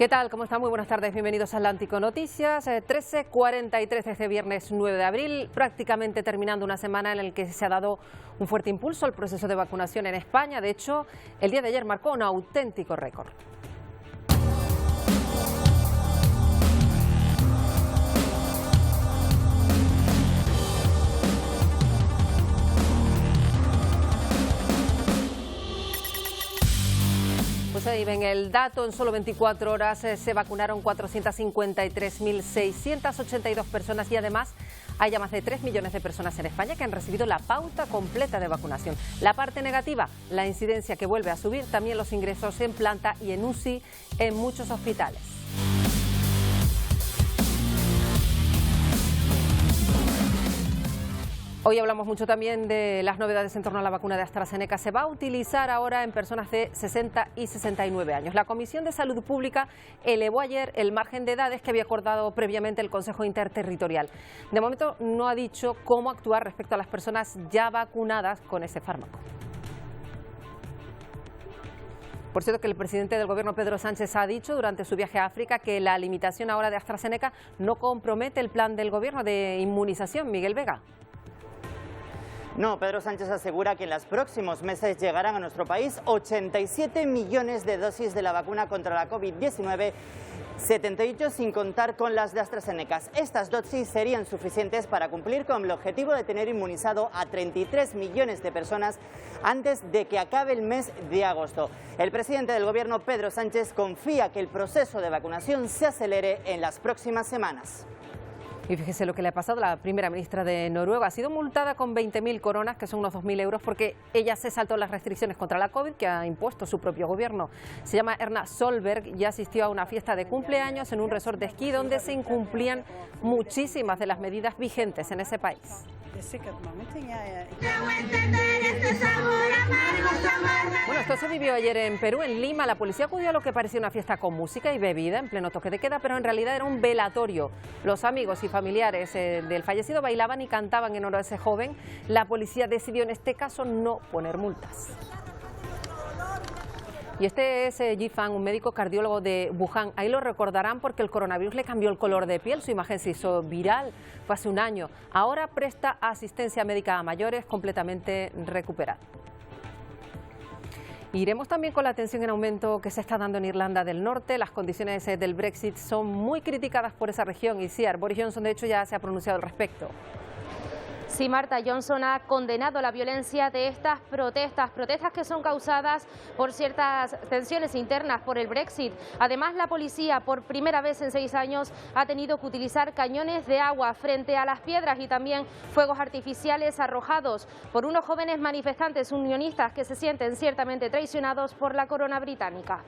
¿Qué tal? ¿Cómo están? Muy buenas tardes, bienvenidos a Atlántico Noticias. 13:43 de este viernes 9 de abril, prácticamente terminando una semana en la que se ha dado un fuerte impulso al proceso de vacunación en España. De hecho, el día de ayer marcó un auténtico récord. Pues ahí ven el dato, en solo 24 horas se vacunaron 453.682 personas y además hay ya más de 3 millones de personas en España que han recibido la pauta completa de vacunación. La parte negativa, la incidencia que vuelve a subir, también los ingresos en planta y en UCI en muchos hospitales. Hoy hablamos mucho también de las novedades en torno a la vacuna de AstraZeneca. Se va a utilizar ahora en personas de 60 y 69 años. La Comisión de Salud Pública elevó ayer el margen de edades que había acordado previamente el Consejo Interterritorial. De momento no ha dicho cómo actuar respecto a las personas ya vacunadas con ese fármaco. Por cierto, que el presidente del Gobierno, Pedro Sánchez, ha dicho durante su viaje a África que la limitación ahora de AstraZeneca no compromete el plan del Gobierno de inmunización. Miguel Vega. No, Pedro Sánchez asegura que en los próximos meses llegarán a nuestro país 87 millones de dosis de la vacuna contra la COVID-19, 78 sin contar con las de AstraZeneca. Estas dosis serían suficientes para cumplir con el objetivo de tener inmunizado a 33 millones de personas antes de que acabe el mes de agosto. El presidente del Gobierno, Pedro Sánchez, confía que el proceso de vacunación se acelere en las próximas semanas. Y fíjese lo que le ha pasado. La primera ministra de Noruega ha sido multada con 20.000 coronas, que son unos 2.000 euros, porque ella se saltó las restricciones contra la COVID que ha impuesto su propio gobierno. Se llama Erna Solberg y asistió a una fiesta de cumpleaños en un resort de esquí donde se incumplían muchísimas de las medidas vigentes en ese país. Bueno, esto se vivió ayer en Perú, en Lima. La policía acudió a lo que parecía una fiesta con música y bebida en pleno toque de queda, pero en realidad era un velatorio. Los amigos y familiares del fallecido bailaban y cantaban en honor a ese joven. La policía decidió en este caso no poner multas. Y este es Yi Fan, un médico cardiólogo de Wuhan. Ahí lo recordarán porque el coronavirus le cambió el color de piel, su imagen se hizo viral, fue hace un año. Ahora presta asistencia médica a mayores, completamente recuperado. Iremos también con la tensión en aumento que se está dando en Irlanda del Norte. Las condiciones del Brexit son muy criticadas por esa región y sí, Boris Johnson de hecho ya se ha pronunciado al respecto. Sí, Marta, Johnson ha condenado la violencia de estas protestas que son causadas por ciertas tensiones internas por el Brexit. Además, la policía, por primera vez en 6 años, ha tenido que utilizar cañones de agua frente a las piedras y también fuegos artificiales arrojados por unos jóvenes manifestantes unionistas que se sienten ciertamente traicionados por la corona británica.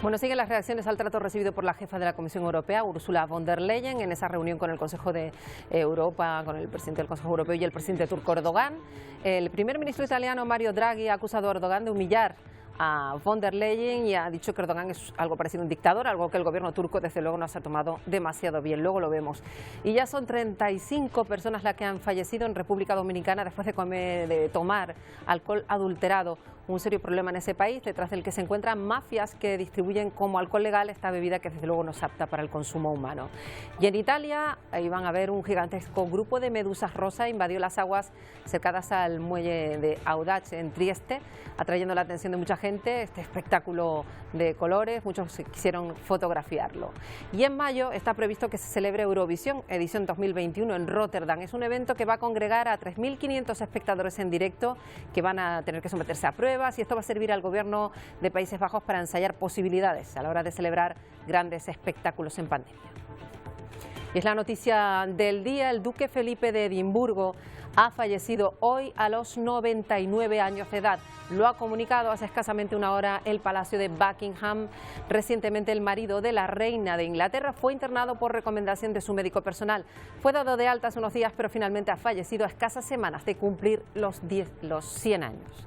Bueno, siguen las reacciones al trato recibido por la jefa de la Comisión Europea, Ursula von der Leyen, en esa reunión con el Consejo de Europa, con el presidente del Consejo Europeo y el presidente turco Erdogan. El primer ministro italiano, Mario Draghi, ha acusado a Erdogan de humillar a von der Leyen y ha dicho que Erdogan es algo parecido a un dictador, algo que el gobierno turco desde luego no se ha tomado demasiado bien, luego lo vemos. Y ya son 35 personas las que han fallecido en República Dominicana después de tomar alcohol adulterado. Un serio problema en ese país, detrás del que se encuentran mafias que distribuyen como alcohol legal esta bebida que desde luego no es apta para el consumo humano. Y en Italia, ahí van a ver un gigantesco grupo de medusas rosa invadió las aguas cercanas al muelle de Audace en Trieste, atrayendo la atención de mucha gente. Este espectáculo de colores, muchos quisieron fotografiarlo. Y en mayo está previsto que se celebre Eurovisión, edición 2021 en Rotterdam. Es un evento que va a congregar a 3.500 espectadores en directo que van a tener que someterse a pruebas y esto va a servir al gobierno de Países Bajos para ensayar posibilidades a la hora de celebrar grandes espectáculos en pandemia. Y es la noticia del día, el duque Felipe de Edimburgo ha fallecido hoy a los 99 años de edad. Lo ha comunicado hace escasamente una hora el Palacio de Buckingham. Recientemente el marido de la reina de Inglaterra fue internado por recomendación de su médico personal. Fue dado de alta hace unos días, pero finalmente ha fallecido a escasas semanas de cumplir los 100 años.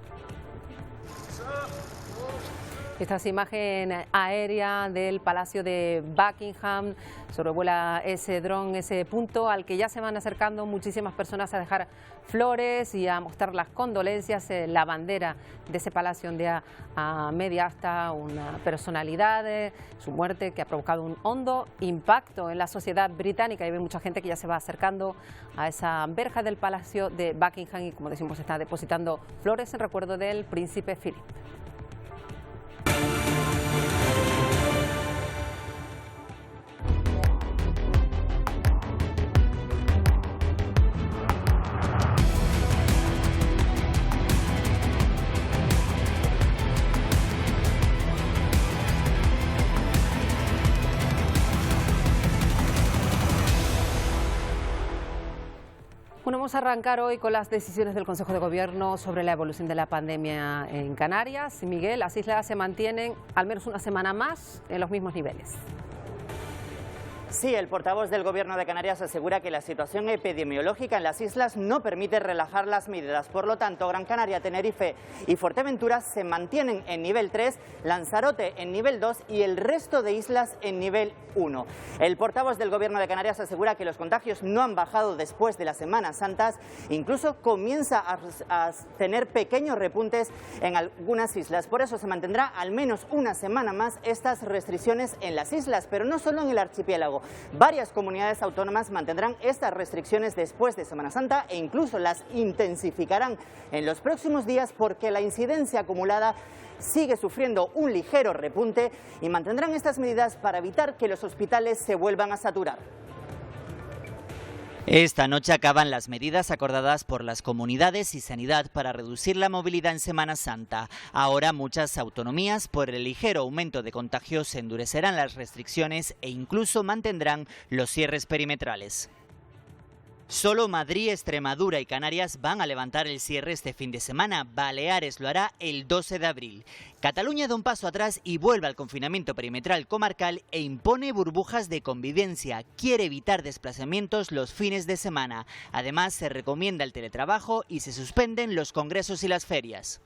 Esta es imagen aérea del Palacio de Buckingham. Sobrevuela ese dron, ese punto al que ya se van acercando muchísimas personas a dejar flores y a mostrar las condolencias. La bandera de ese palacio ondea a media asta una personalidad, su muerte, que ha provocado un hondo impacto en la sociedad británica. Y ve mucha gente que ya se va acercando a esa verja del Palacio de Buckingham y, como decimos, está depositando flores en recuerdo del príncipe Philip. Bueno, vamos a arrancar hoy con las decisiones del Consejo de Gobierno sobre la evolución de la pandemia en Canarias. Miguel, las islas se mantienen al menos una semana más en los mismos niveles. Sí, el portavoz del Gobierno de Canarias asegura que la situación epidemiológica en las islas no permite relajar las medidas. Por lo tanto, Gran Canaria, Tenerife y Fuerteventura se mantienen en nivel 3, Lanzarote en nivel 2 y el resto de islas en nivel 1. El portavoz del Gobierno de Canarias asegura que los contagios no han bajado después de las Semanas Santas, incluso comienza a tener pequeños repuntes en algunas islas. Por eso se mantendrá al menos una semana más estas restricciones en las islas, pero no solo en el archipiélago. Varias comunidades autónomas mantendrán estas restricciones después de Semana Santa e incluso las intensificarán en los próximos días porque la incidencia acumulada sigue sufriendo un ligero repunte y mantendrán estas medidas para evitar que los hospitales se vuelvan a saturar. Esta noche acaban las medidas acordadas por las comunidades y Sanidad para reducir la movilidad en Semana Santa. Ahora muchas autonomías, por el ligero aumento de contagios, endurecerán las restricciones e incluso mantendrán los cierres perimetrales. Solo Madrid, Extremadura y Canarias van a levantar el cierre este fin de semana. Baleares lo hará el 12 de abril. Cataluña da un paso atrás y vuelve al confinamiento perimetral comarcal e impone burbujas de convivencia. Quiere evitar desplazamientos los fines de semana. Además, se recomienda el teletrabajo y se suspenden los congresos y las ferias.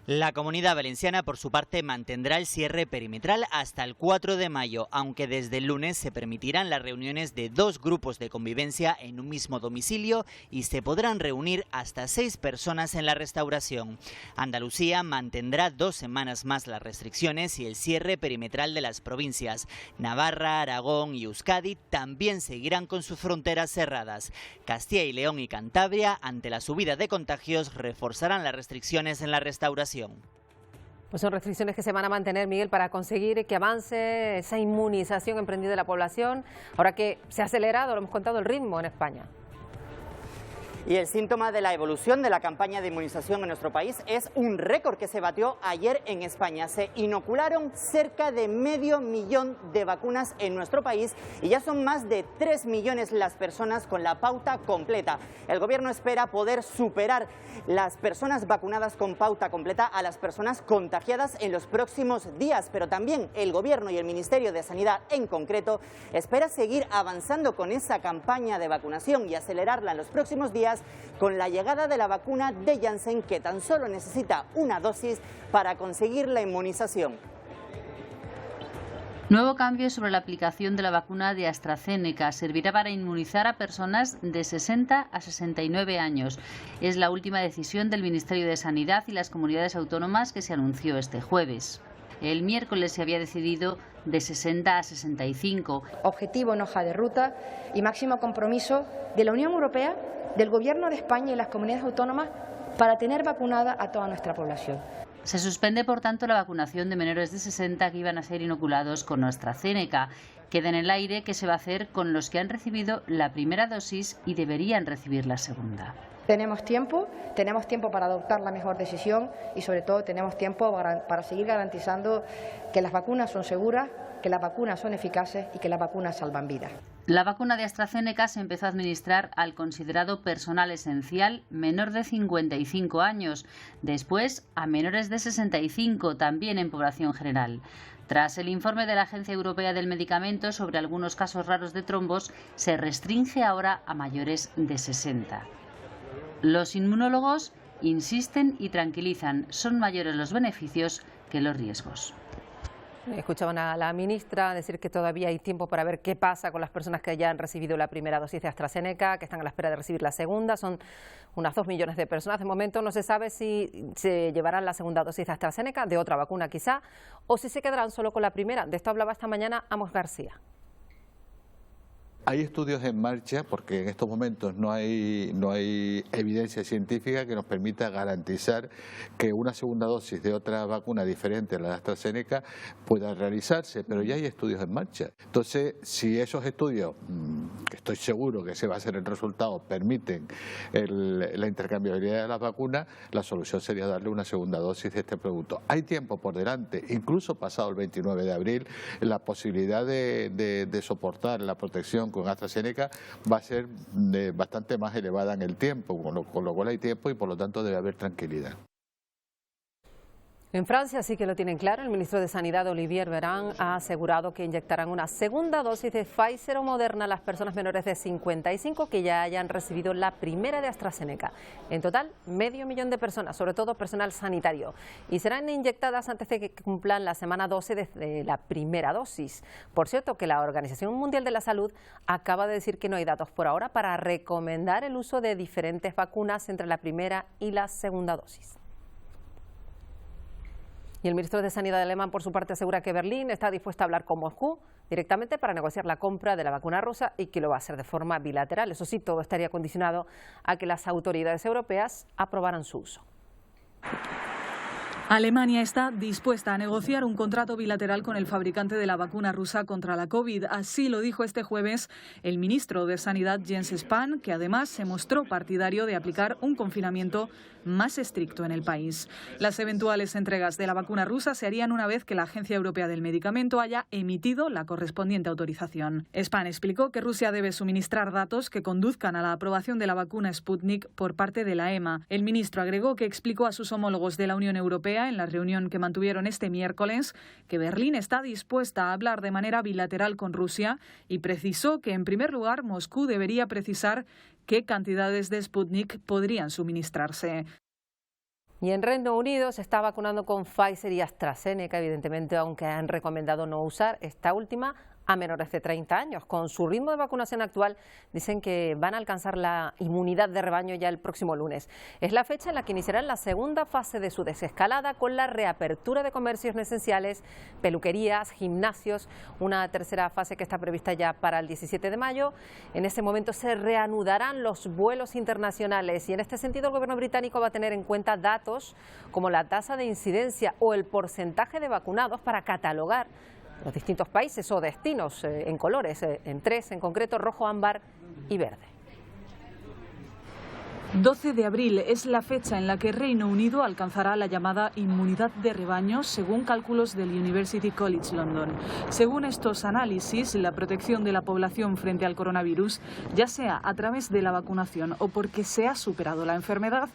La Comunidad Valenciana, por su parte, mantendrá el cierre perimetral hasta el 4 de mayo, aunque desde el lunes se permitirán las reuniones de 2 grupos de convivencia en un mismo domicilio y se podrán reunir hasta 6 personas en la restauración. Andalucía mantendrá 2 semanas más las restricciones y el cierre perimetral de las provincias. Navarra, Aragón y Euskadi también seguirán con sus fronteras cerradas. Castilla y León y Cantabria, ante la subida de contagios, reforzarán las restricciones en la restauración. Pues son restricciones que se van a mantener, Miguel, para conseguir que avance esa inmunización emprendida de la población, ahora que se ha acelerado, lo hemos contado, el ritmo en España. Y el síntoma de la evolución de la campaña de inmunización en nuestro país es un récord que se batió ayer en España. Se inocularon cerca de 500.000 de vacunas en nuestro país y ya son más de 3 millones las personas con la pauta completa. El Gobierno espera poder superar las personas vacunadas con pauta completa a las personas contagiadas en los próximos días, pero también el Gobierno y el Ministerio de Sanidad en concreto espera seguir avanzando con esa campaña de vacunación y acelerarla en los próximos días con la llegada de la vacuna de Janssen, que tan solo necesita una dosis para conseguir la inmunización. Nuevo cambio sobre la aplicación de la vacuna de AstraZeneca. Servirá para inmunizar a personas de 60 a 69 años. Es la última decisión del Ministerio de Sanidad y las comunidades autónomas que se anunció este jueves. El miércoles se había decidido de 60 a 65. Objetivo en hoja de ruta y máximo compromiso de la Unión Europea, del Gobierno de España y las comunidades autónomas para tener vacunada a toda nuestra población. Se suspende, por tanto, la vacunación de menores de 60 que iban a ser inoculados con AstraZeneca. Queda en el aire qué se va a hacer con los que han recibido la primera dosis y deberían recibir la segunda. Tenemos tiempo para adoptar la mejor decisión y sobre todo tenemos tiempo para seguir garantizando que las vacunas son seguras, que las vacunas son eficaces y que las vacunas salvan vidas. La vacuna de AstraZeneca se empezó a administrar al considerado personal esencial menor de 55 años, después a menores de 65, también en población general. Tras el informe de la Agencia Europea del Medicamento sobre algunos casos raros de trombos, se restringe ahora a mayores de 60. Los inmunólogos insisten y tranquilizan, son mayores los beneficios que los riesgos. Escuchaban a la ministra decir que todavía hay tiempo para ver qué pasa con las personas que ya han recibido la primera dosis de AstraZeneca, que están a la espera de recibir la segunda. Son unas 2 millones de personas. De momento no se sabe si se llevarán la segunda dosis de AstraZeneca, de otra vacuna quizá, o si se quedarán solo con la primera. De esto hablaba esta mañana Amos García. Hay estudios en marcha porque en estos momentos no hay evidencia científica que nos permita garantizar que una segunda dosis de otra vacuna diferente a la de AstraZeneca pueda realizarse, pero ya hay estudios en marcha. Entonces, si esos estudios, que estoy seguro que ese va a ser el resultado, permiten la intercambiabilidad de las vacunas, la solución sería darle una segunda dosis de este producto. Hay tiempo por delante, incluso pasado el 29 de abril, la posibilidad de soportar la protección con AstraZeneca va a ser bastante más elevada en el tiempo, con lo cual hay tiempo y por lo tanto debe haber tranquilidad. En Francia sí que lo tienen claro. El ministro de Sanidad, Olivier Véran, ha asegurado que inyectarán una segunda dosis de Pfizer o Moderna a las personas menores de 55 que ya hayan recibido la primera de AstraZeneca. En total, 500.000 de personas, sobre todo personal sanitario. Y serán inyectadas antes de que cumplan la semana 12 de la primera dosis. Por cierto, que la Organización Mundial de la Salud acaba de decir que no hay datos por ahora para recomendar el uso de diferentes vacunas entre la primera y la segunda dosis. Y el ministro de Sanidad alemán, por su parte, asegura que Berlín está dispuesta a hablar con Moscú directamente para negociar la compra de la vacuna rusa y que lo va a hacer de forma bilateral. Eso sí, todo estaría condicionado a que las autoridades europeas aprobaran su uso. Alemania está dispuesta a negociar un contrato bilateral con el fabricante de la vacuna rusa contra la COVID. Así lo dijo este jueves el ministro de Sanidad, Jens Spahn, que además se mostró partidario de aplicar un confinamiento más estricto en el país. Las eventuales entregas de la vacuna rusa se harían una vez que la Agencia Europea del Medicamento haya emitido la correspondiente autorización. Spahn explicó que Rusia debe suministrar datos que conduzcan a la aprobación de la vacuna Sputnik por parte de la EMA. El ministro agregó que explicó a sus homólogos de la Unión Europea en la reunión que mantuvieron este miércoles que Berlín está dispuesta a hablar de manera bilateral con Rusia y precisó que, en primer lugar, Moscú debería precisar qué cantidades de Sputnik podrían suministrarse. Y en Reino Unido se está vacunando con Pfizer y AstraZeneca, evidentemente, aunque han recomendado no usar esta última a menores de 30 años. Con su ritmo de vacunación actual, dicen que van a alcanzar la inmunidad de rebaño ya el próximo lunes. Es la fecha en la que iniciarán la segunda fase de su desescalada con la reapertura de comercios no esenciales, peluquerías, gimnasios, una tercera fase que está prevista ya para el 17 de mayo. En ese momento se reanudarán los vuelos internacionales y en este sentido el gobierno británico va a tener en cuenta datos como la tasa de incidencia o el porcentaje de vacunados para catalogar los distintos países o destinos en colores, en 3 en concreto, rojo, ámbar y verde. 12 de abril es la fecha en la que Reino Unido alcanzará la llamada inmunidad de rebaño, según cálculos del University College London. Según estos análisis, la protección de la población frente al coronavirus, ya sea a través de la vacunación o porque se ha superado la enfermedad,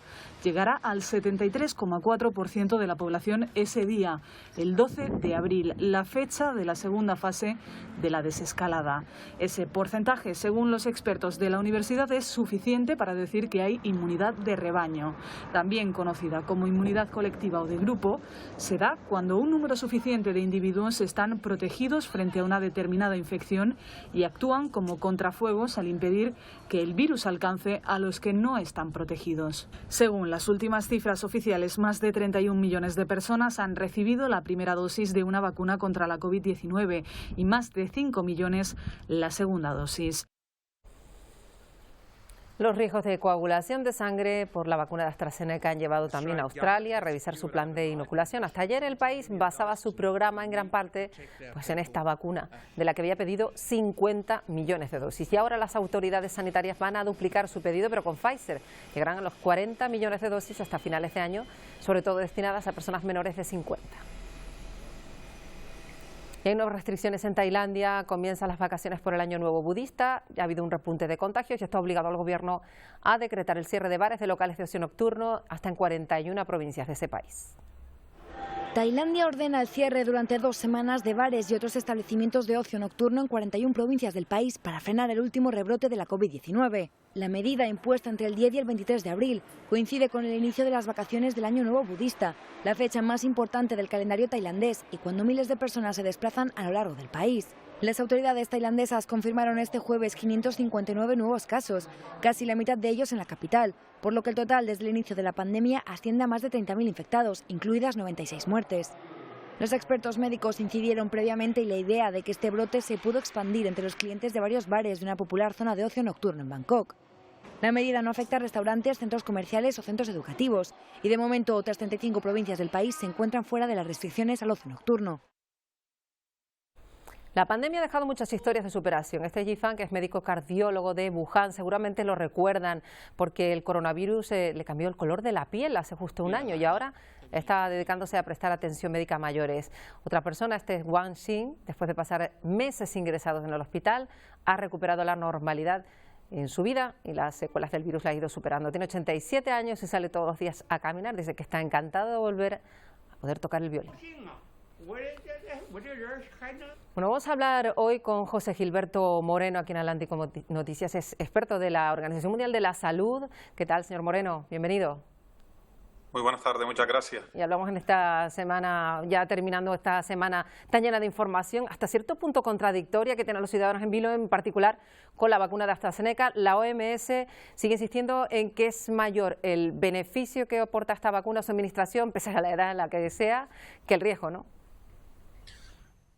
llegará al 73,4% de la población ese día, el 12 de abril, la fecha de la segunda fase de la desescalada. Ese porcentaje, según los expertos de la universidad, es suficiente para decir que hay inmunidad de rebaño, también conocida como inmunidad colectiva o de grupo, se da cuando un número suficiente de individuos están protegidos frente a una determinada infección y actúan como contrafuegos al impedir que el virus alcance a los que no están protegidos. Según las últimas cifras oficiales, más de 31 millones de personas han recibido la primera dosis de una vacuna contra la COVID-19 y más de 5 millones la segunda dosis. Los riesgos de coagulación de sangre por la vacuna de AstraZeneca han llevado también a Australia a revisar su plan de inoculación. Hasta ayer el país basaba su programa en gran parte en esta vacuna, de la que había pedido 50 millones de dosis. Y ahora las autoridades sanitarias van a duplicar su pedido, pero con Pfizer. Llegarán a los 40 millones de dosis hasta finales de año, sobre todo destinadas a personas menores de 50. Y hay nuevas restricciones en Tailandia, comienzan las vacaciones por el Año Nuevo budista, ya ha habido un repunte de contagios y esto ha obligado al gobierno a decretar el cierre de bares, de locales de ocio nocturno, hasta en 41 provincias de ese país. Tailandia ordena el cierre durante 2 semanas de bares y otros establecimientos de ocio nocturno en 41 provincias del país para frenar el último rebrote de la COVID-19. La medida, impuesta entre el 10 y el 23 de abril, coincide con el inicio de las vacaciones del Año Nuevo Budista, la fecha más importante del calendario tailandés y cuando miles de personas se desplazan a lo largo del país. Las autoridades tailandesas confirmaron este jueves 559 nuevos casos, casi la mitad de ellos en la capital, por lo que el total desde el inicio de la pandemia asciende a más de 30.000 infectados, incluidas 96 muertes. Los expertos médicos incidieron previamente en la idea de que este brote se pudo expandir entre los clientes de varios bares de una popular zona de ocio nocturno en Bangkok. La medida no afecta a restaurantes, centros comerciales o centros educativos y de momento otras 35 provincias del país se encuentran fuera de las restricciones al ocio nocturno. La pandemia ha dejado muchas historias de superación. Este Yifan, que es médico cardiólogo de Wuhan, seguramente lo recuerdan porque el coronavirus le cambió el color de la piel hace justo un año y ahora está dedicándose a prestar atención médica a mayores. Otra persona, este es Wang Xin, después de pasar meses ingresados en el hospital, ha recuperado la normalidad en su vida y las secuelas del virus la ha ido superando. Tiene 87 años y sale todos los días a caminar. Dice que está encantado de volver a poder tocar el violín. Bueno, vamos a hablar hoy con José Gilberto Moreno, aquí en Atlántico Noticias, es experto de la Organización Mundial de la Salud. ¿Qué tal, señor Moreno? Bienvenido. Muy buenas tardes, muchas gracias. Y hablamos en esta semana, ya terminando esta semana tan llena de información, hasta cierto punto contradictoria que tienen los ciudadanos en vilo, en particular con la vacuna de AstraZeneca. La OMS sigue insistiendo en que es mayor el beneficio que aporta esta vacuna, su administración, pese a la edad en la que sea, que el riesgo, ¿no?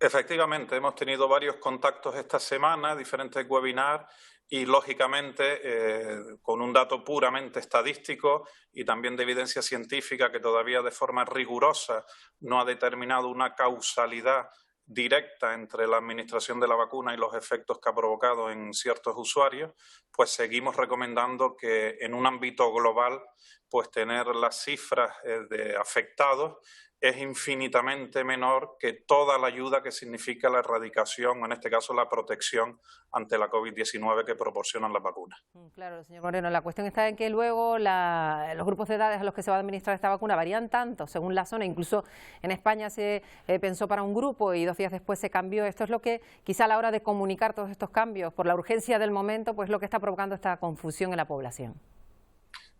Efectivamente, hemos tenido varios contactos esta semana, diferentes webinars y, lógicamente, con un dato puramente estadístico y también de evidencia científica que todavía de forma rigurosa no ha determinado una causalidad directa entre la administración de la vacuna y los efectos que ha provocado en ciertos usuarios, pues seguimos recomendando que en un ámbito global, pues tener las cifras de afectados es infinitamente menor que toda la ayuda que significa la erradicación, o en este caso la protección ante la COVID-19 que proporcionan las vacunas. Claro, señor Moreno, la cuestión está en que luego los grupos de edades a los que se va a administrar esta vacuna varían tanto según la zona. Incluso en España se pensó para un grupo y 2 días después se cambió. Esto es lo que quizá a la hora de comunicar todos estos cambios, por la urgencia del momento, pues lo que está provocando esta confusión en la población.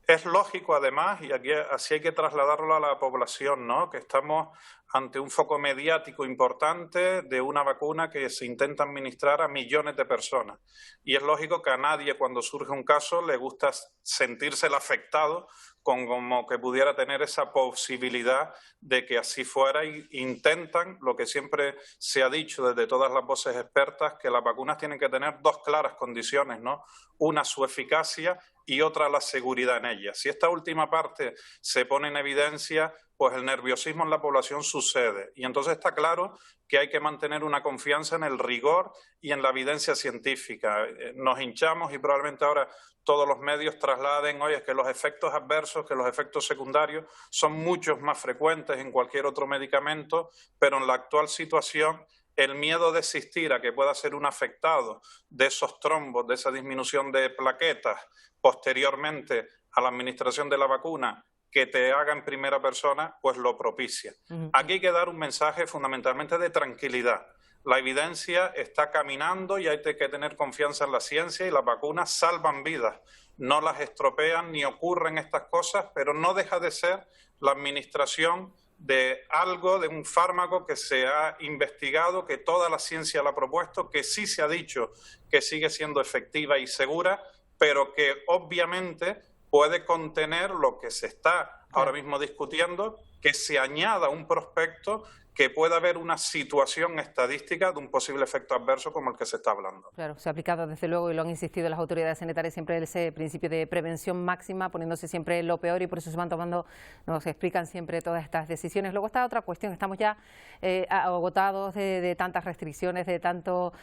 Es lógico, además, y aquí así hay que trasladarlo a la población, ¿no?, que estamos ante un foco mediático importante de una vacuna que se intenta administrar a millones de personas. Y es lógico que a nadie, cuando surge un caso, le gusta sentirse el afectado como que pudiera tener esa posibilidad de que así fuera, y intentan, lo que siempre se ha dicho desde todas las voces expertas, que las vacunas tienen que tener 2 claras condiciones, ¿no? Una, su eficacia, y otra, la seguridad en ellas. Si esta última parte se pone en evidencia, pues el nerviosismo en la población sucede. Y entonces está claro que hay que mantener una confianza en el rigor y en la evidencia científica. Nos hinchamos y probablemente ahora todos los medios trasladen, oye, que los efectos adversos, que los efectos secundarios son muchos más frecuentes en cualquier otro medicamento, pero en la actual situación el miedo de existir a que pueda ser un afectado de esos trombos, de esa disminución de plaquetas posteriormente a la administración de la vacuna, que te haga en primera persona, pues lo propicia. Aquí hay que dar un mensaje fundamentalmente de tranquilidad. La evidencia está caminando y hay que tener confianza en la ciencia, y las vacunas salvan vidas. No las estropean ni ocurren estas cosas, pero no deja de ser la administración de algo, de un fármaco que se ha investigado, que toda la ciencia lo ha propuesto, que sí se ha dicho que sigue siendo efectiva y segura, pero que obviamente puede contener lo que se está ahora mismo discutiendo, que se añada un prospecto que pueda haber una situación estadística de un posible efecto adverso como el que se está hablando. Claro, se ha aplicado desde luego y lo han insistido las autoridades sanitarias siempre ese principio de prevención máxima, poniéndose siempre lo peor, y por eso se van tomando, nos explican siempre todas estas decisiones. Luego está otra cuestión, estamos ya agotados de tantas restricciones, de tantos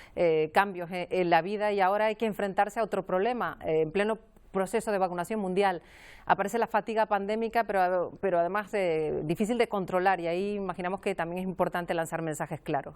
cambios en la vida, y ahora hay que enfrentarse a otro problema. En pleno proceso de vacunación mundial aparece la fatiga pandémica, pero además difícil de controlar, y ahí imaginamos que también es importante lanzar mensajes claros.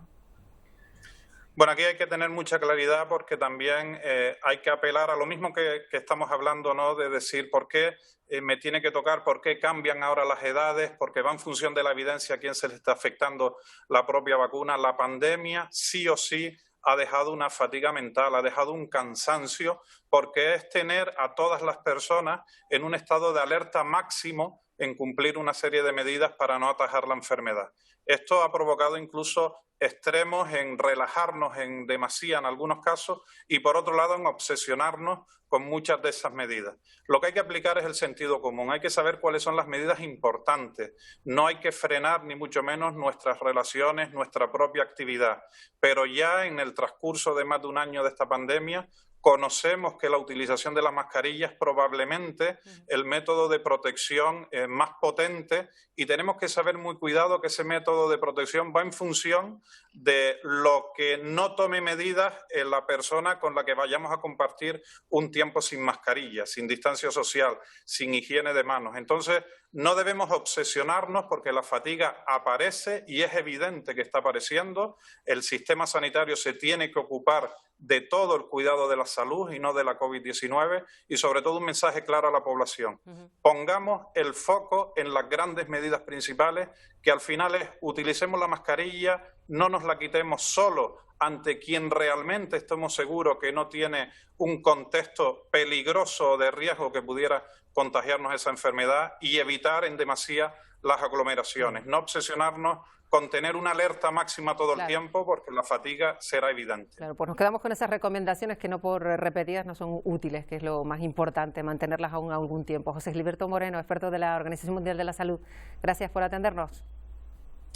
Bueno, aquí hay que tener mucha claridad, porque también hay que apelar a lo mismo que estamos hablando, ¿no?, de decir por qué me tiene que tocar, por qué cambian ahora las edades, porque va en función de la evidencia a quién se le está afectando la propia vacuna. La pandemia sí o sí ha dejado una fatiga mental, ha dejado un cansancio, porque es tener a todas las personas en un estado de alerta máximo en cumplir una serie de medidas para no atajar la enfermedad. Esto ha provocado incluso extremos en relajarnos en demasía en algunos casos y, por otro lado, en obsesionarnos con muchas de esas medidas. Lo que hay que aplicar es el sentido común. Hay que saber cuáles son las medidas importantes. No hay que frenar ni mucho menos nuestras relaciones, nuestra propia actividad. Pero ya en el transcurso de más de un año de esta pandemia, conocemos que la utilización de la mascarilla es probablemente el método de protección más potente y tenemos que saber muy cuidado que ese método de protección va en función de lo que no tome medidas en la persona con la que vayamos a compartir un tiempo sin mascarilla, sin distancia social, sin higiene de manos. Entonces, no debemos obsesionarnos porque la fatiga aparece y es evidente que está apareciendo. El sistema sanitario se tiene que ocupar de todo el cuidado de la salud y no de la COVID-19 y sobre todo un mensaje claro a la población. Pongamos el foco en las grandes medidas principales que al final es utilicemos la mascarilla, no nos la quitemos solo ante quien realmente estemos seguros que no tiene un contexto peligroso de riesgo que pudiera contagiarnos esa enfermedad y evitar en demasía las aglomeraciones, no obsesionarnos con tener una alerta máxima todo el tiempo porque la fatiga será evidente. Claro, pues nos quedamos con esas recomendaciones que no por repetidas no son útiles, que es lo más importante, mantenerlas aún algún tiempo. José Gilberto Moreno, experto de la Organización Mundial de la Salud, gracias por atendernos.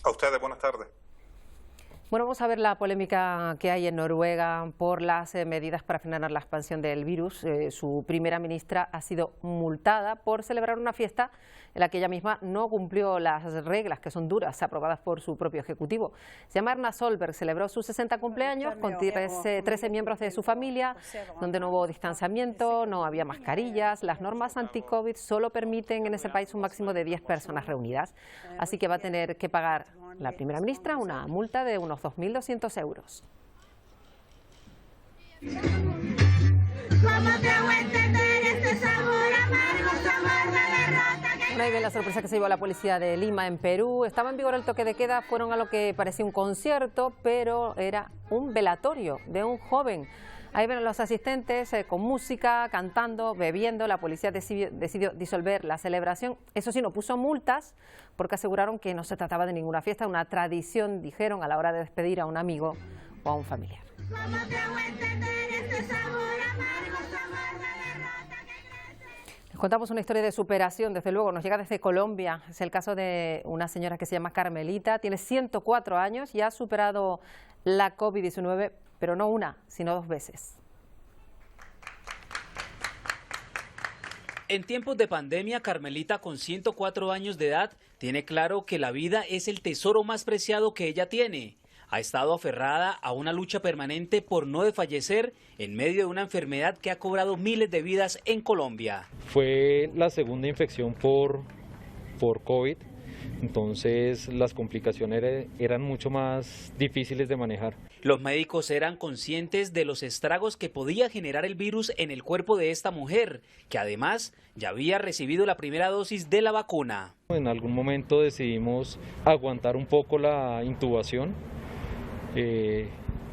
A ustedes, buenas tardes. Bueno, vamos a ver la polémica que hay en Noruega por las medidas para frenar la expansión del virus. Su primera ministra ha sido multada por celebrar una fiesta en la que ella misma no cumplió las reglas, que son duras, aprobadas por su propio ejecutivo. Se llama Erna Solberg, celebró sus 60 cumpleaños con 13 miembros de su familia, donde no hubo distanciamiento, no había mascarillas. Las normas anti-COVID solo permiten en ese país un máximo de 10 personas reunidas. Así que va a tener que pagar la primera ministra una multa de unos 2.200 euros. Ahí ven la sorpresa que se llevó la policía de Lima en Perú. Estaba en vigor el toque de queda, fueron a lo que parecía un concierto, pero era un velatorio de un joven. Ahí ven a los asistentes con música, cantando, bebiendo. La policía decidió disolver la celebración. Eso sí, no puso multas porque aseguraron que no se trataba de ninguna fiesta, una tradición, dijeron, a la hora de despedir a un amigo o a un familiar. Les contamos una historia de superación, desde luego, nos llega desde Colombia. Es el caso de una señora que se llama Carmelita, tiene 104 años y ha superado la COVID-19, pero no una, sino 2 veces. En tiempos de pandemia, Carmelita, con 104 años de edad, tiene claro que la vida es el tesoro más preciado que ella tiene. Ha estado aferrada a una lucha permanente por no desfallecer en medio de una enfermedad que ha cobrado miles de vidas en Colombia. Fue la segunda infección por COVID, entonces las complicaciones eran mucho más difíciles de manejar. Los médicos eran conscientes de los estragos que podía generar el virus en el cuerpo de esta mujer, que además ya había recibido la primera dosis de la vacuna. En algún momento decidimos aguantar un poco la intubación,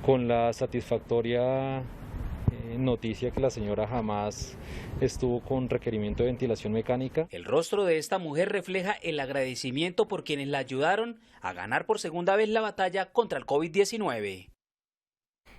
con la satisfactoria noticia que la señora jamás estuvo con requerimiento de ventilación mecánica. El rostro de esta mujer refleja el agradecimiento por quienes la ayudaron a ganar por segunda vez la batalla contra el COVID-19.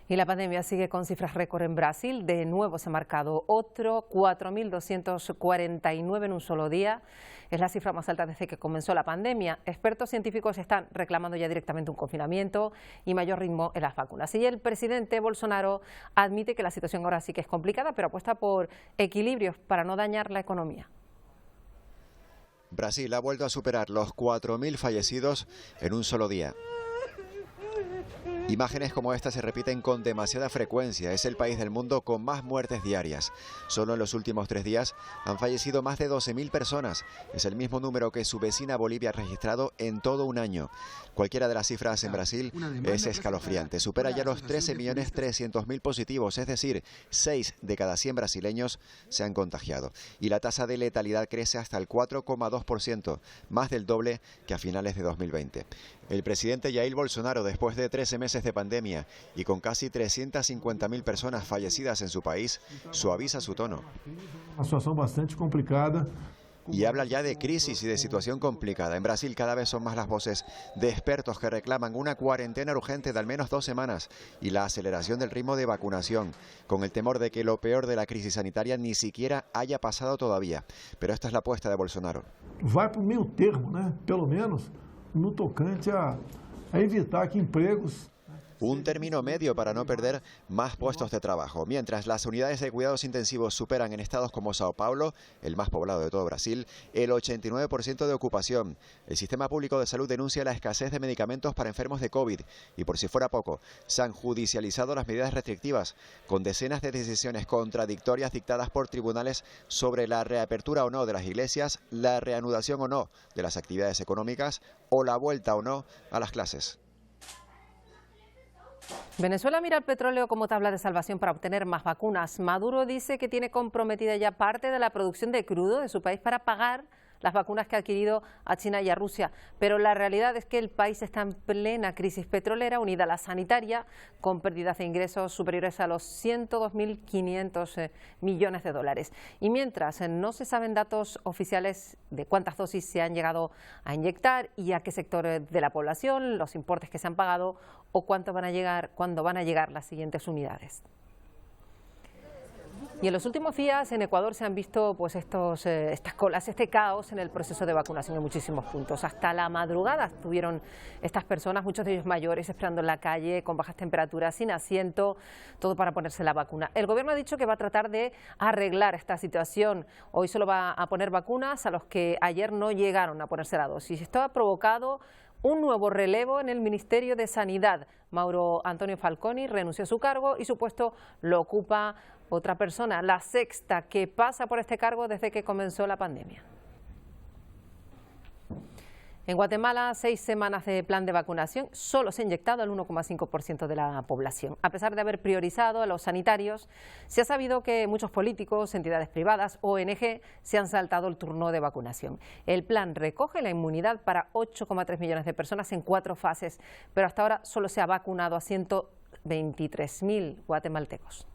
Y la pandemia sigue con cifras récord en Brasil. De nuevo se ha marcado otro 4.249 en un solo día. Es la cifra más alta desde que comenzó la pandemia. Expertos científicos están reclamando ya directamente un confinamiento y mayor ritmo en las vacunas. Y el presidente Bolsonaro admite que la situación ahora sí que es complicada, pero apuesta por equilibrios para no dañar la economía. Brasil ha vuelto a superar los 4.000 fallecidos en un solo día. Imágenes como esta se repiten con demasiada frecuencia. Es el país del mundo con más muertes diarias. Solo en los últimos 3 días han fallecido más de 12.000 personas. Es el mismo número que su vecina Bolivia ha registrado en todo un año. Cualquiera de las cifras en Brasil es escalofriante. Supera ya los 13.300.000 positivos, es decir, 6 de cada 100 brasileños se han contagiado. Y la tasa de letalidad crece hasta el 4,2%, más del doble que a finales de 2020. El presidente Jair Bolsonaro, después de 13 meses de pandemia y con casi 350.000 personas fallecidas en su país, suaviza su tono. Una situación bastante complicada. Y habla ya de crisis y de situación complicada. En Brasil cada vez son más las voces de expertos que reclaman una cuarentena urgente de al menos 2 semanas y la aceleración del ritmo de vacunación, con el temor de que lo peor de la crisis sanitaria ni siquiera haya pasado todavía. Pero esta es la apuesta de Bolsonaro. Vai para o meio termo, né? Pelo menos no tocante a evitar que empregos... Un término medio para no perder más puestos de trabajo. Mientras las unidades de cuidados intensivos superan en estados como Sao Paulo, el más poblado de todo Brasil, el 89% de ocupación. El sistema público de salud denuncia la escasez de medicamentos para enfermos de COVID. Y por si fuera poco, se han judicializado las medidas restrictivas, con decenas de decisiones contradictorias dictadas por tribunales sobre la reapertura o no de las iglesias, la reanudación o no de las actividades económicas o la vuelta o no a las clases. Venezuela mira el petróleo como tabla de salvación para obtener más vacunas. Maduro dice que tiene comprometida ya parte de la producción de crudo de su país para pagar las vacunas que ha adquirido a China y a Rusia. Pero la realidad es que el país está en plena crisis petrolera unida a la sanitaria, con pérdidas de ingresos superiores a los 102.500 millones de dólares. Y mientras no se saben datos oficiales de cuántas dosis se han llegado a inyectar y a qué sector de la población, los importes que se han pagado o cuándo van a llegar las siguientes unidades. Y en los últimos días en Ecuador se han visto pues estas colas, este caos en el proceso de vacunación en muchísimos puntos. Hasta la madrugada estuvieron estas personas, muchos de ellos mayores, esperando en la calle con bajas temperaturas, sin asiento, todo para ponerse la vacuna. El gobierno ha dicho que va a tratar de arreglar esta situación. Hoy solo va a poner vacunas a los que ayer no llegaron a ponerse la dosis. Esto ha provocado un nuevo relevo en el Ministerio de Sanidad. Mauro Antonio Falconi renunció a su cargo y su puesto lo ocupa otra persona, la sexta que pasa por este cargo desde que comenzó la pandemia. En Guatemala, 6 semanas de plan de vacunación, solo se ha inyectado el 1,5% de la población. A pesar de haber priorizado a los sanitarios, se ha sabido que muchos políticos, entidades privadas, ONG, se han saltado el turno de vacunación. El plan recoge la inmunidad para 8,3 millones de personas en 4 fases, pero hasta ahora solo se ha vacunado a 123.000 guatemaltecos.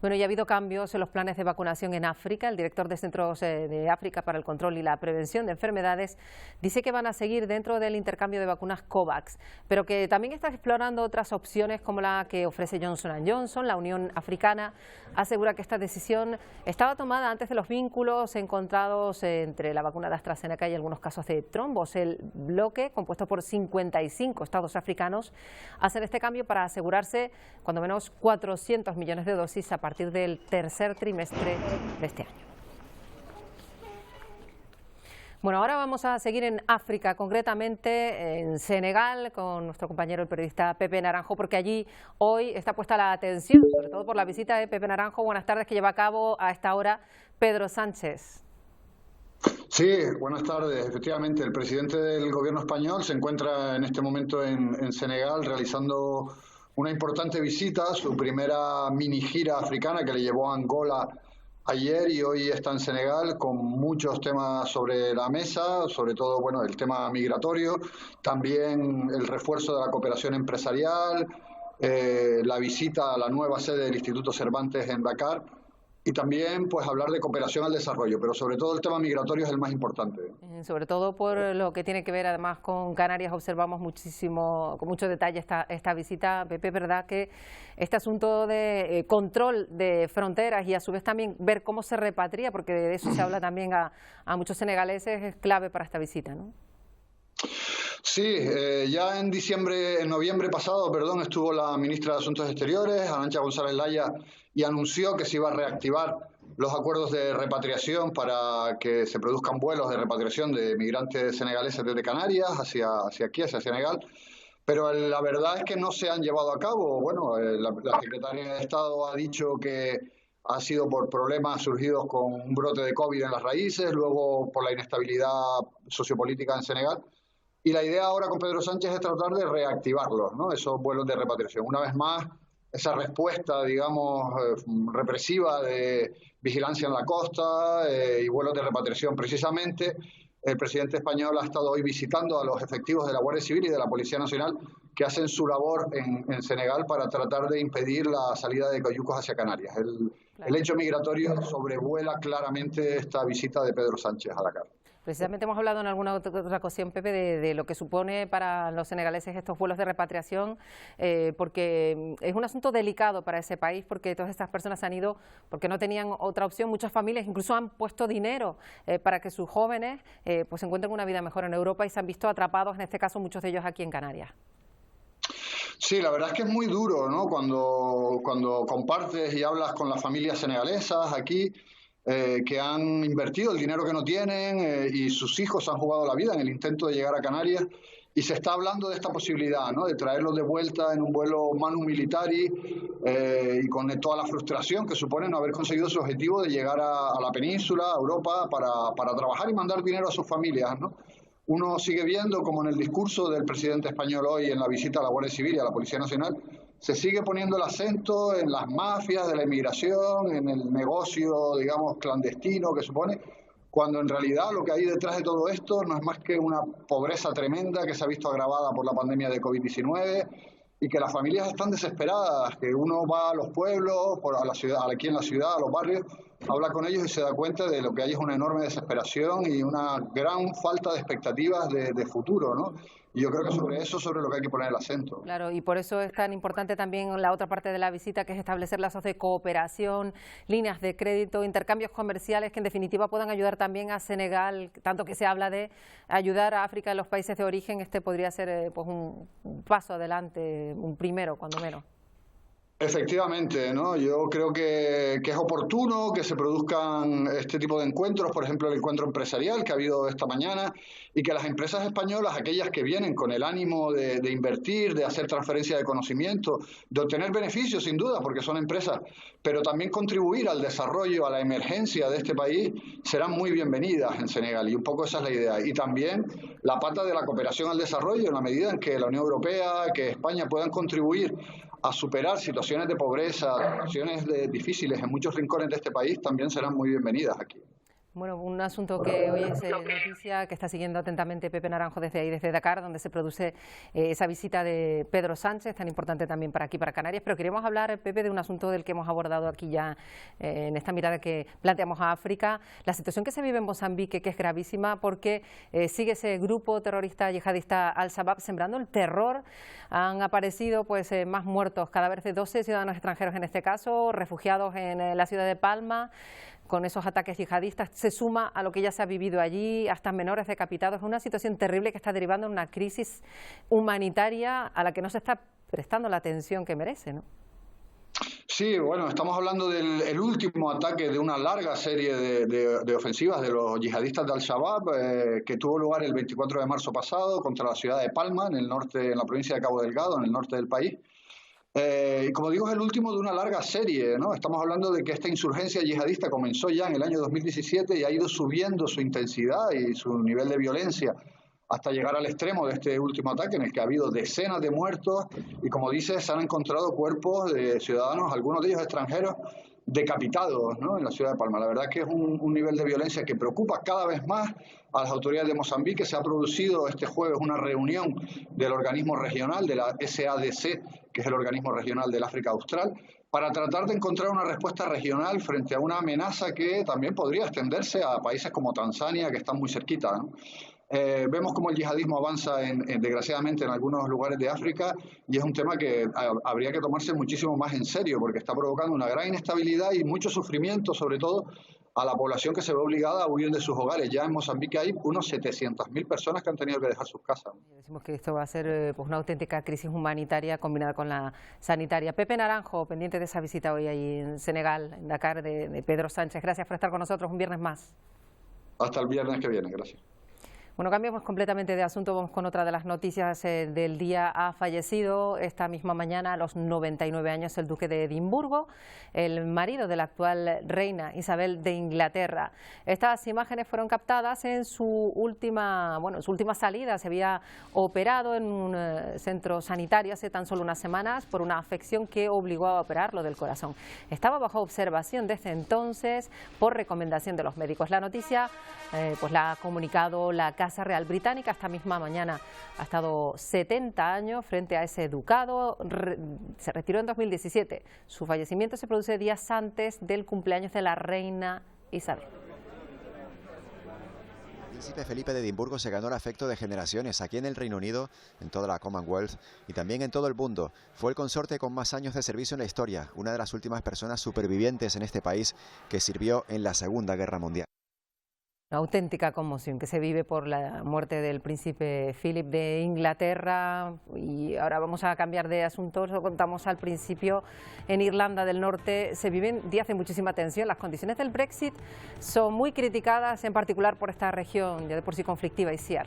Bueno, ya ha habido cambios en los planes de vacunación en África. El director de Centros de África para el Control y la Prevención de Enfermedades dice que van a seguir dentro del intercambio de vacunas COVAX, pero que también está explorando otras opciones como la que ofrece Johnson & Johnson. La Unión Africana asegura que esta decisión estaba tomada antes de los vínculos encontrados entre la vacuna de AstraZeneca y algunos casos de trombos. El bloque, compuesto por 55 estados africanos, hacen este cambio para asegurarse cuando menos 400 millones de dosis a partir del tercer trimestre de este año. Bueno, ahora vamos a seguir en África, concretamente en Senegal, con nuestro compañero el periodista Pepe Naranjo, porque allí hoy está puesta la atención, sobre todo por la visita de Pepe Naranjo. Buenas tardes, que lleva a cabo a esta hora Pedro Sánchez. Sí, buenas tardes. Efectivamente, el presidente del gobierno español se encuentra en este momento en Senegal realizando una importante visita, su primera mini gira africana que le llevó a Angola ayer, y hoy está en Senegal con muchos temas sobre la mesa, sobre todo bueno, el tema migratorio, también el refuerzo de la cooperación empresarial, la visita a la nueva sede del Instituto Cervantes en Dakar, y también pues hablar de cooperación al desarrollo, pero sobre todo el tema migratorio es el más importante. Sobre todo por lo que tiene que ver además con Canarias, observamos con mucho detalle esta visita, Pepe, ¿verdad? Que este asunto de control de fronteras y a su vez también ver cómo se repatria, porque de eso se habla también a muchos senegaleses, es clave para esta visita, ¿no? Sí, ya en noviembre pasado, estuvo la ministra de Asuntos Exteriores, Arantxa González Laya, y anunció que se iba a reactivar los acuerdos de repatriación para que se produzcan vuelos de repatriación de migrantes senegaleses desde Canarias hacia aquí, hacia Senegal. Pero la verdad es que no se han llevado a cabo. Bueno, la secretaria de Estado ha dicho que ha sido por problemas surgidos con un brote de COVID en las raíces, luego por la inestabilidad sociopolítica en Senegal. Y la idea ahora con Pedro Sánchez es tratar de reactivarlos, ¿no? Esos vuelos de repatriación. Una vez más, esa respuesta, digamos, represiva de vigilancia en la costa y vuelos de repatriación. Precisamente el presidente español ha estado hoy visitando a los efectivos de la Guardia Civil y de la Policía Nacional que hacen su labor en Senegal para tratar de impedir la salida de cayucos hacia Canarias. El hecho migratorio sobrevuela claramente esta visita de Pedro Sánchez a Dakar. Precisamente hemos hablado en alguna otra ocasión, Pepe, de lo que supone para los senegaleses estos vuelos de repatriación, porque es un asunto delicado para ese país, porque todas estas personas han ido porque no tenían otra opción. Muchas familias incluso han puesto dinero para que sus jóvenes pues encuentren una vida mejor en Europa y se han visto atrapados, en este caso muchos de ellos aquí en Canarias. Sí, la verdad es que es muy duro, ¿no? Cuando compartes y hablas con las familias senegalesas aquí, que han invertido el dinero que no tienen y sus hijos han jugado la vida en el intento de llegar a Canarias, y se está hablando de esta posibilidad, ¿no?, de traerlos de vuelta en un vuelo Manu Militari y con toda la frustración que supone no haber conseguido su objetivo de llegar a la península, a Europa, para trabajar y mandar dinero a sus familias, ¿no? Uno sigue viendo como en el discurso del presidente español hoy en la visita a la Guardia Civil y a la Policía Nacional se sigue poniendo el acento en las mafias de la inmigración, en el negocio, digamos, clandestino que supone, cuando en realidad lo que hay detrás de todo esto no es más que una pobreza tremenda que se ha visto agravada por la pandemia de COVID-19 y que las familias están desesperadas, que uno va a los pueblos, a la ciudad, aquí en la ciudad, a los barrios, habla con ellos y se da cuenta de lo que hay es una enorme desesperación y una gran falta de expectativas de futuro, ¿no? Y yo creo que sobre eso, sobre lo que hay que poner el acento. Claro, y por eso es tan importante también la otra parte de la visita, que es establecer lazos de cooperación, líneas de crédito, intercambios comerciales que en definitiva puedan ayudar también a Senegal, tanto que se habla de ayudar a África en los países de origen. Este podría ser pues un paso adelante, un primero, cuando menos. Efectivamente, ¿no? Yo creo que es oportuno que se produzcan este tipo de encuentros, por ejemplo, el encuentro empresarial que ha habido esta mañana, y que las empresas españolas, aquellas que vienen con el ánimo de invertir, de hacer transferencia de conocimiento, de obtener beneficios sin duda, porque son empresas, pero también contribuir al desarrollo, a la emergencia de este país, serán muy bienvenidas en Senegal, y un poco esa es la idea. Y también la pata de la cooperación al desarrollo, en la medida en que la Unión Europea, que España puedan contribuir a superar situaciones de pobreza, situaciones difíciles en muchos rincones de este país, también serán muy bienvenidas aquí. Bueno, un asunto que hoy es noticia, que está siguiendo atentamente Pepe Naranjo desde ahí, desde Dakar, donde se produce esa visita de Pedro Sánchez, tan importante también para aquí, para Canarias. Pero queremos hablar, Pepe, de un asunto del que hemos abordado aquí ya en esta mirada que planteamos a África. La situación que se vive en Mozambique, que es gravísima, porque sigue ese grupo terrorista yihadista Al-Shabaab sembrando el terror. Han aparecido pues más muertos, cadáveres de 12 ciudadanos extranjeros en este caso, refugiados en la ciudad de Palma. Con esos ataques yihadistas se suma a lo que ya se ha vivido allí, hasta menores decapitados. Es una situación terrible que está derivando en una crisis humanitaria a la que no se está prestando la atención que merece, ¿no? Sí, bueno, estamos hablando del último ataque de una larga serie de ofensivas de los yihadistas de Al-Shabaab que tuvo lugar el 24 de marzo pasado contra la ciudad de Palma, en el norte, en la provincia de Cabo Delgado, en el norte del país. Y como digo, es el último de una larga serie, ¿no? Estamos hablando de que esta insurgencia yihadista comenzó ya en el año 2017 y ha ido subiendo su intensidad y su nivel de violencia hasta llegar al extremo de este último ataque, en el que ha habido decenas de muertos y, como dices, se han encontrado cuerpos de ciudadanos, algunos de ellos extranjeros, decapitados, ¿no?, en la ciudad de Palma. La verdad es que es un nivel de violencia que preocupa cada vez más a las autoridades de Mozambique. Se ha producido este jueves una reunión del organismo regional, de la SADC, que es el organismo regional del África Austral, para tratar de encontrar una respuesta regional frente a una amenaza que también podría extenderse a países como Tanzania, que están muy cerquita, ¿no? Vemos cómo el yihadismo avanza desgraciadamente en algunos lugares de África, y es un tema que habría que tomarse muchísimo más en serio, porque está provocando una gran inestabilidad y mucho sufrimiento, sobre todo a la población que se ve obligada a huir de sus hogares. Ya en Mozambique hay unos 700.000 personas que han tenido que dejar sus casas. Decimos que esto va a ser pues, una auténtica crisis humanitaria combinada con la sanitaria. Pepe Naranjo, pendiente de esa visita hoy ahí en Senegal, en Dakar, de Pedro Sánchez. Gracias por estar con nosotros un viernes más. Hasta el viernes que viene, gracias. Bueno, cambiamos completamente de asunto, vamos con otra de las noticias del día. Ha fallecido esta misma mañana a los 99 años el duque de Edimburgo, el marido de la actual reina Isabel de Inglaterra. Estas imágenes fueron captadas en su última salida. Se había operado en un centro sanitario hace tan solo unas semanas por una afección que obligó a operarlo del corazón. Estaba bajo observación desde entonces por recomendación de los médicos. La noticia pues la ha comunicado la Casa Real Británica. Esta misma mañana ha estado 70 años frente a ese ducado. Se retiró en 2017. Su fallecimiento se produce días antes del cumpleaños de la reina Isabel. El príncipe Felipe de Edimburgo se ganó el afecto de generaciones aquí en el Reino Unido, en toda la Commonwealth y también en todo el mundo. Fue el consorte con más años de servicio en la historia, una de las últimas personas supervivientes en este país que sirvió en la Segunda Guerra Mundial. Una auténtica conmoción que se vive por la muerte del príncipe Philip de Inglaterra. Y ahora vamos a cambiar de asunto. Lo contamos al principio. En Irlanda del Norte se viven días de muchísima tensión. Las condiciones del Brexit son muy criticadas, en particular por esta región ya de por sí conflictiva, Isiar.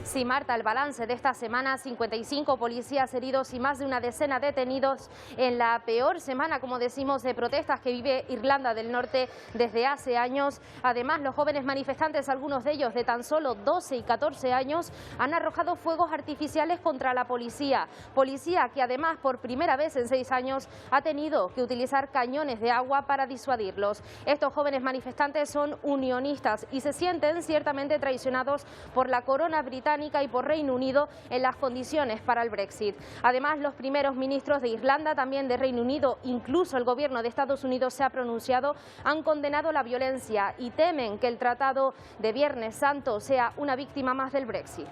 Sí, Marta, el balance de esta semana: 55 policías heridos y más de una decena detenidos en la peor semana, como decimos, de protestas que vive Irlanda del Norte desde hace años. Además, los jóvenes manifestantes, algunos de ellos de tan solo 12 y 14 años, han arrojado fuegos artificiales contra la policía. Policía que además por primera vez en 6 años ha tenido que utilizar cañones de agua para disuadirlos. Estos jóvenes manifestantes son unionistas y se sienten ciertamente traicionados por la corona británica y por Reino Unido en las condiciones para el Brexit. Además, los primeros ministros de Irlanda, también de Reino Unido, incluso el gobierno de Estados Unidos se ha pronunciado, han condenado la violencia y temen que el Tratado de Viernes Santo sea una víctima más del Brexit.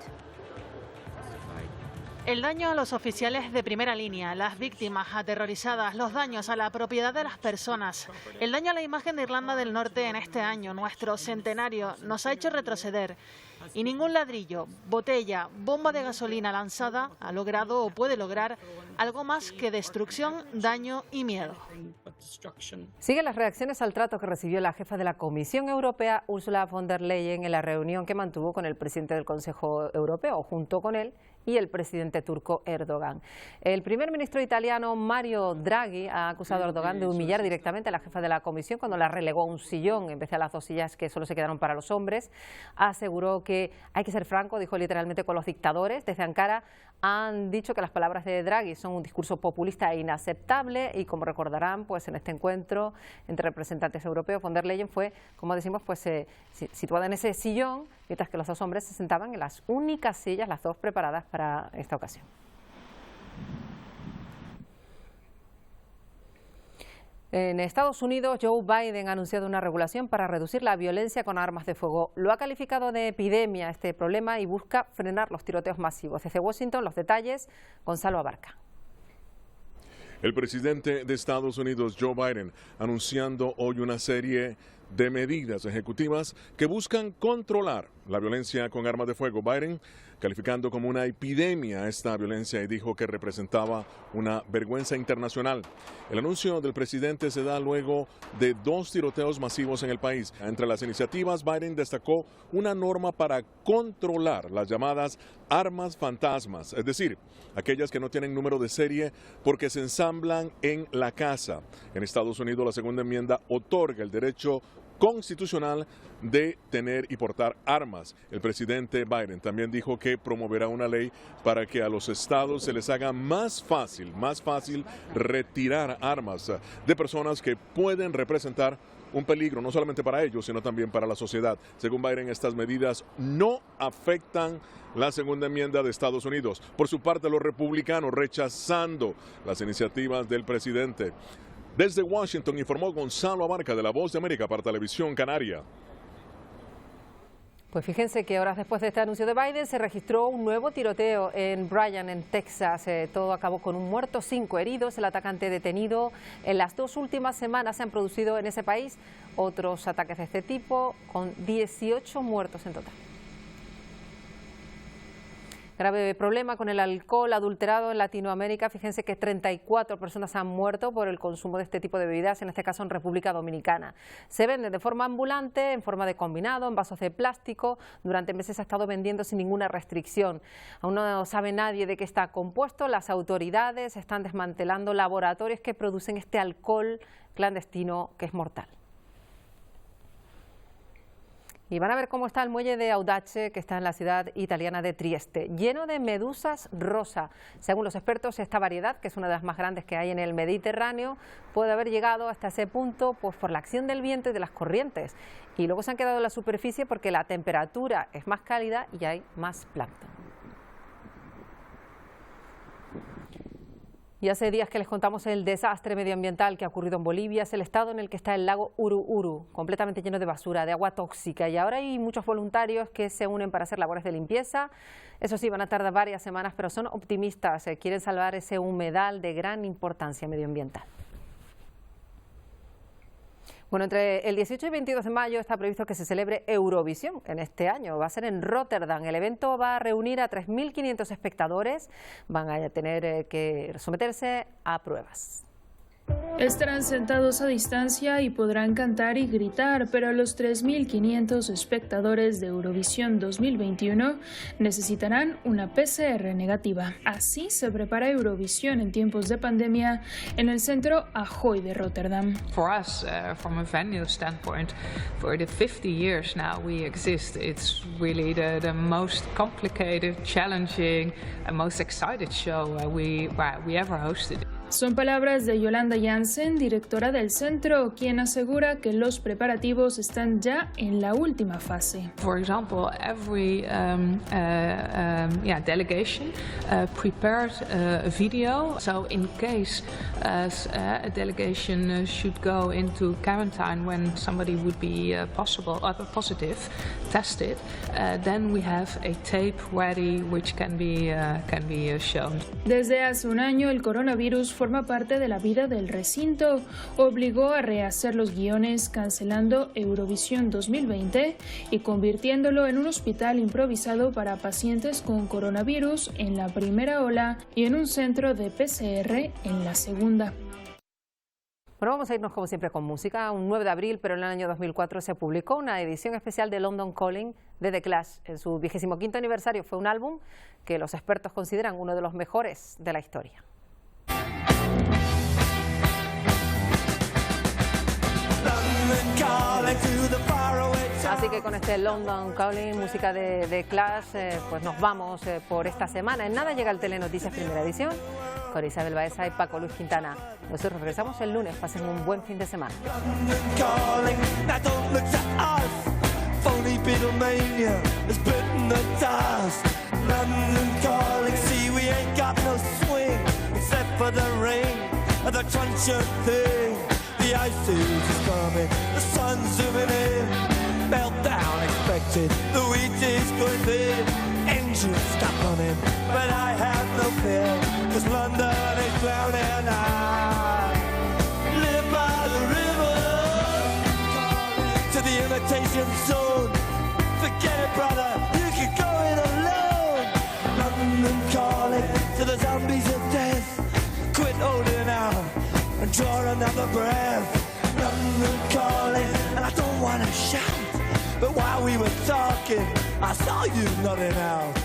El daño a los oficiales de primera línea, las víctimas aterrorizadas, los daños a la propiedad de las personas, el daño a la imagen de Irlanda del Norte en este año, nuestro centenario, nos ha hecho retroceder. Y ningún ladrillo, botella, bomba de gasolina lanzada ha logrado o puede lograr algo más que destrucción, daño y miedo. Siguen las reacciones al trato que recibió la jefa de la Comisión Europea, Ursula von der Leyen, en la reunión que mantuvo con el presidente del Consejo Europeo, junto con él y el presidente turco Erdogan. El primer ministro italiano Mario Draghi ha acusado a Erdogan de humillar directamente a la jefa de la Comisión cuando la relegó a un sillón en vez de a las 2 sillas que solo se quedaron para los hombres. Aseguró que hay que ser franco, dijo literalmente, con los dictadores. Desde Ankara han dicho que las palabras de Draghi son un discurso populista e inaceptable y, como recordarán, pues en este encuentro entre representantes europeos, von der Leyen fue, como decimos, pues situada en ese sillón, mientras que los 2 hombres se sentaban en las únicas sillas, las 2 preparadas para esta ocasión. En Estados Unidos, Joe Biden ha anunciado una regulación para reducir la violencia con armas de fuego. Lo ha calificado de epidemia este problema y busca frenar los tiroteos masivos. Desde Washington, los detalles, Gonzalo Abarca. El presidente de Estados Unidos, Joe Biden, anunciando hoy una serie de medidas ejecutivas que buscan controlar la violencia con armas de fuego. Biden calificando como una epidemia esta violencia y dijo que representaba una vergüenza internacional. El anuncio del presidente se da luego de 2 tiroteos masivos en el país. Entre las iniciativas, Biden destacó una norma para controlar las llamadas armas fantasmas, es decir, aquellas que no tienen número de serie porque se ensamblan en la casa. En Estados Unidos, la segunda enmienda otorga el derecho constitucional de tener y portar armas. El presidente Biden también dijo que promoverá una ley para que a los estados se les haga más fácil retirar armas de personas que pueden representar un peligro no solamente para ellos, sino también para la sociedad. Según Biden, estas medidas no afectan la segunda enmienda de Estados Unidos. Por su parte, los republicanos rechazando las iniciativas del presidente. Desde Washington informó Gonzalo Abarca de La Voz de América para Televisión Canaria. Pues fíjense que horas después de este anuncio de Biden se registró un nuevo tiroteo en Bryan, en Texas. Todo acabó con un muerto, 5 heridos, el atacante detenido. En las 2 últimas semanas se han producido en ese país otros ataques de este tipo, con 18 muertos en total. Grave problema con el alcohol adulterado en Latinoamérica. Fíjense que 34 personas han muerto por el consumo de este tipo de bebidas, en este caso en República Dominicana. Se venden de forma ambulante, en forma de combinado, en vasos de plástico. Durante meses ha estado vendiendo sin ninguna restricción. Aún no sabe nadie de qué está compuesto. Las autoridades están desmantelando laboratorios que producen este alcohol clandestino que es mortal. Y van a ver cómo está el muelle de Audace, que está en la ciudad italiana de Trieste, lleno de medusas rosa. Según los expertos, esta variedad, que es una de las más grandes que hay en el Mediterráneo, puede haber llegado hasta ese punto pues, por la acción del viento y de las corrientes. Y luego se han quedado en la superficie porque la temperatura es más cálida y hay más plancton. Y hace días que les contamos el desastre medioambiental que ha ocurrido en Bolivia. Es el estado en el que está el lago Uru-Uru, completamente lleno de basura, de agua tóxica. Y ahora hay muchos voluntarios que se unen para hacer labores de limpieza. Eso sí, van a tardar varias semanas, pero son optimistas. Quieren salvar ese humedal de gran importancia medioambiental. Bueno, entre el 18 y 22 de mayo está previsto que se celebre Eurovisión en este año. Va a ser en Rotterdam. El evento va a reunir a 3.500 espectadores. Van a tener que someterse a pruebas. Estarán sentados a distancia y podrán cantar y gritar, pero los 3.500 espectadores de Eurovisión 2021 necesitarán una PCR negativa. Así se prepara Eurovisión en tiempos de pandemia en el centro Ahoy de Rotterdam. For us, from a venue standpoint, for the 50 years now we exist, it's really the most complicated, challenging and most excited show we ever hosted. Son palabras de Yolanda Jansen, directora del centro, quien asegura que los preparativos están ya en la última fase. For example, every delegation prepared a video. So in case a delegation should go into quarantine when somebody would be positive, tested, then we have a tape ready which can be shown. Desde hace un año el coronavirus forma parte de la vida del recinto. Obligó a rehacer los guiones, cancelando Eurovisión 2020 y convirtiéndolo en un hospital improvisado para pacientes con coronavirus en la primera ola y en un centro de PCR en la segunda. Bueno, vamos a irnos como siempre con música. Un 9 de abril, pero en el año 2004 se publicó una edición especial de London Calling de The Clash. En su 25º aniversario fue un álbum que los expertos consideran uno de los mejores de la historia. Así que con este London Calling, música de The Clash, pues nos vamos por esta semana. En nada llega el Telenoticias Primera Edición con Isabel Baeza y Paco Luis Quintana. Nosotros regresamos el lunes. Pasen un buen fin de semana. The ice is coming, the sun's zooming in, meltdown expected, the wheat is going thin, engines stop running, but I have no fear, cause London is drowning. I live by the river, to the imitation zone, forget it brother, you can go it alone. London calling to the zombies of death, quit holding out and draw another breath. London calling, and I don't want to shout, but while we were talking, I saw you nodding out.